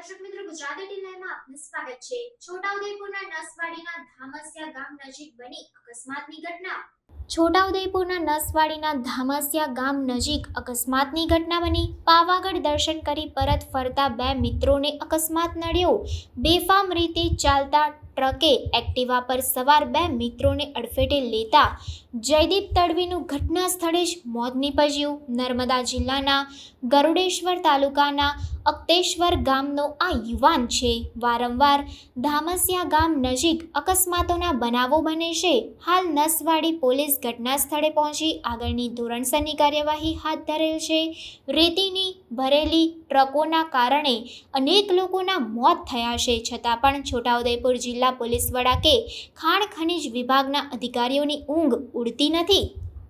દર્શક મિત્રો, ગુજરાતી ટીવીમાં આપનું સ્વાગત છે। છોટાઉદેપુરના નસવાડીના ધામસિયા ગામ નજીક બની અકસ્માતની ઘટના। છોટાઉદેપુરના નસવાડીના ધામસિયા ગામ નજીક અકસ્માતની ઘટના બની। પાવાગઢ દર્શન કરી પરત ફરતા બે મિત્રોને અકસ્માત નડ્યો। બેફામ રીતે ચાલતા ટ્રકે એક્ટિવા પર સવાર બે મિત્રોને અડફેટે લેતા જયદીપ તડવીનું ઘટના સ્થળે જ મોત નીપજ્યું। નર્મદા જિલ્લાના ગરુડેશ્વર તાલુકાના અક્તેશ્વર ગામનો આ યુવાન છે। વારંવાર ધામસિયા ગામ નજીક અકસ્માતોના બનાવો બને છે। હાલ નસવાડી પોલીસ ઘટના સ્થળે પહોંચી આગળની ધોરણસરની કાર્યવાહી હાથ ધરેલ છે। રેતીની ભરેલી ટ્રકોના કારણે અનેક લોકોના મોત થયા છે, છતાં પણ છોટાઉદેપુર જિલ્લા પોલીસ વડા કે ખાણ ખનીજ વિભાગના અધિકારીઓની ઊંઘ ઉડતી નથી।